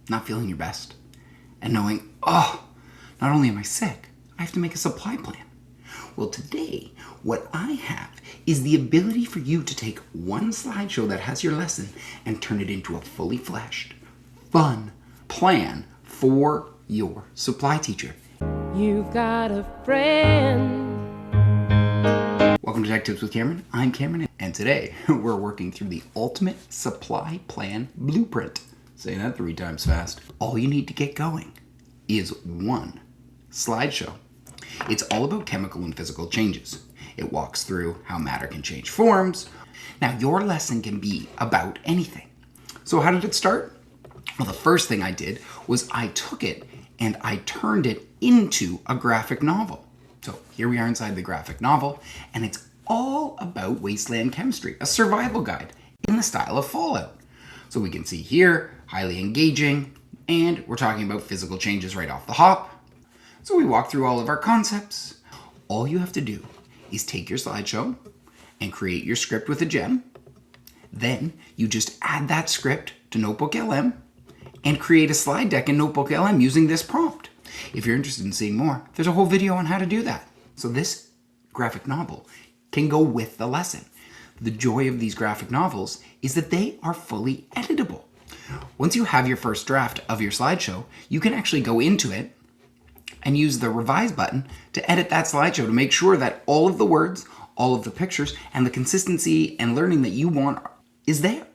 not feeling your best, and knowing, oh, not only am I sick, I have to make a supply plan. Well, today, what I have is the ability for you to take one slideshow that has your lesson and turn it into a fully fleshed, fun plan for your supply teacher. You've got a friend. Welcome to Tech Tips with Cameron. I'm Cameron, and today we're working through the ultimate supply plan blueprint. Saying that 3 times fast. All you need to get going is one slideshow. It's all about chemical and physical changes. It walks through how matter can change forms. Now, your lesson can be about anything. So how did it start? Well, the first thing I did was I took it and I turned it into a graphic novel. So here we are inside the graphic novel, and it's all about wasteland chemistry, a survival guide in the style of Fallout. So we can see here, highly engaging, and we're talking about physical changes right off the hop. So we walk through all of our concepts. All you have to do is take your slideshow and create your script with a gem. Then you just add that script to Notebook LM and create a slide deck in Notebook LM using this prompt. If you're interested in seeing more, there's a whole video on how to do that. So this graphic novel can go with the lesson. The joy of these graphic novels is that they are fully editable. Once you have your first draft of your slideshow, you can actually go into it and use the revise button to edit that slideshow to make sure that all of the words, all of the pictures, and the consistency and learning that you want is there.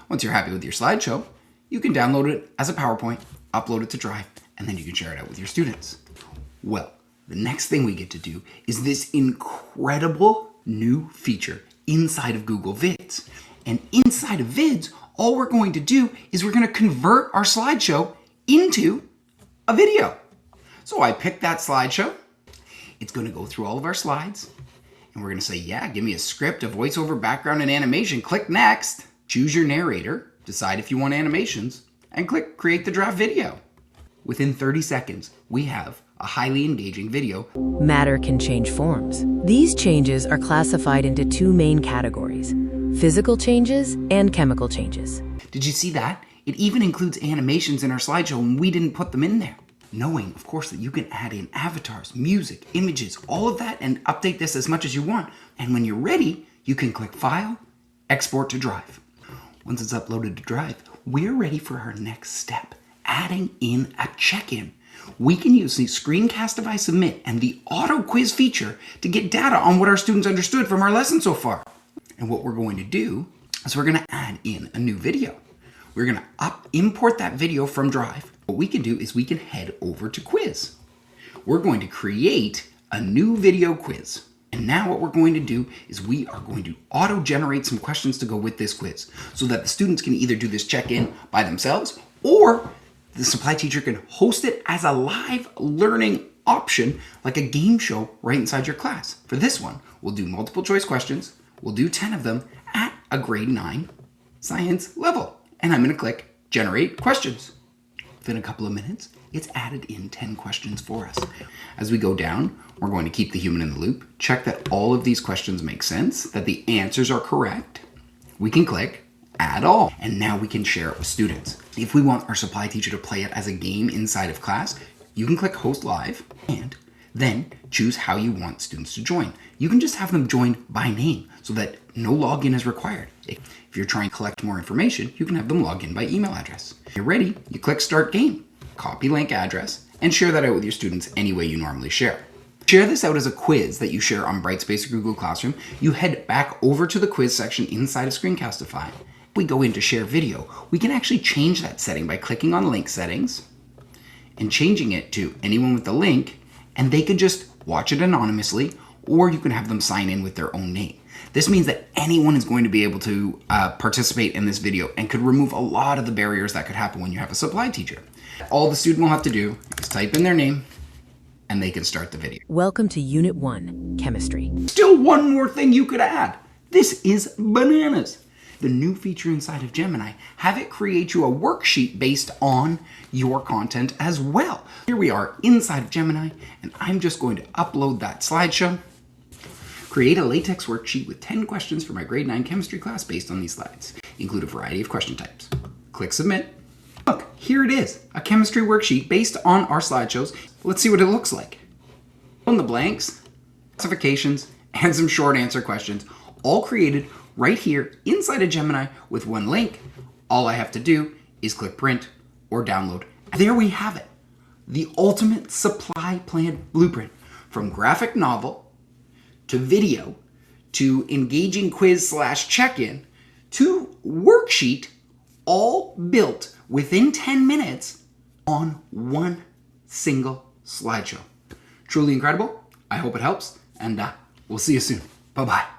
Once you're happy with your slideshow, you can download it as a PowerPoint, upload it to Drive, and then you can share it out with your students. Well, the next thing we get to do is this incredible new feature inside of Google Vids. And inside of Vids, all we're going to do is we're going to convert our slideshow into a video. So I picked that slideshow. It's going to go through all of our slides. And we're going to say, yeah, give me a script, a voiceover, background, and animation. Click next. Choose your narrator. Decide if you want animations. And click create the draft video. Within 30 seconds, we have a highly engaging video. Matter can change forms. These changes are classified into 2 main categories: physical changes and chemical changes. Did you see that? It even includes animations in our slideshow and we didn't put them in there. Knowing, of course, that you can add in avatars, music, images, all of that, and update this as much as you want. And when you're ready, you can click File, Export to Drive. Once it's uploaded to Drive, we're ready for our next step, adding in a check-in. We can use the Screencastify Submit and the auto quiz feature to get data on what our students understood from our lesson so far. And what we're going to do is we're going to add in a new video. We're going to import that video from Drive. What we can do is we can head over to Quiz. We're going to create a new video quiz. And now what we're going to do is we are going to auto-generate some questions to go with this quiz so that the students can either do this check-in by themselves or the supply teacher can host it as a live learning option like a game show right inside your class. For this one, we'll do multiple choice questions. We'll do 10 of them at a grade 9 science level. And I'm going to click Generate Questions. Within a couple of minutes, it's added in 10 questions for us. As we go down, we're going to keep the human in the loop, check that all of these questions make sense, that the answers are correct. We can click Add All, and now we can share it with students. If we want our supply teacher to play it as a game inside of class, you can click Host Live, and then choose how you want students to join. You can just have them join by name so that no login is required. If you're trying to collect more information, you can have them log in by email address. If you're ready, you click Start Game, copy link address, and share that out with your students any way you normally share. Share this out as a quiz that you share on Brightspace or Google Classroom. You head back over to the quiz section inside of Screencastify. If we go into Share Video, we can actually change that setting by clicking on Link Settings and changing it to anyone with the link, and they could just watch it anonymously, or you can have them sign in with their own name. This means that anyone is going to be able to participate in this video and could remove a lot of the barriers that could happen when you have a supply teacher. All the student will have to do is type in their name and they can start the video. Welcome to Unit 1, Chemistry. Still one more thing you could add. This is bananas. The new feature inside of Gemini, have it create you a worksheet based on your content as well. Here we are inside of Gemini, and I'm just going to upload that slideshow. Create a LaTeX worksheet with 10 questions for my grade 9 chemistry class based on these slides. Include a variety of question types. Click Submit. Look, here it is, a chemistry worksheet based on our slideshows. Let's see what it looks like. Fill in the blanks, classifications, and some short answer questions, all created right here inside of Gemini with one link. All I have to do is click print or download. And there we have it, the ultimate supply plan blueprint, from graphic novel to video to engaging quiz / check-in to worksheet, all built within 10 minutes on one single slideshow. Truly incredible. I hope it helps, and we'll see you soon. Bye-bye.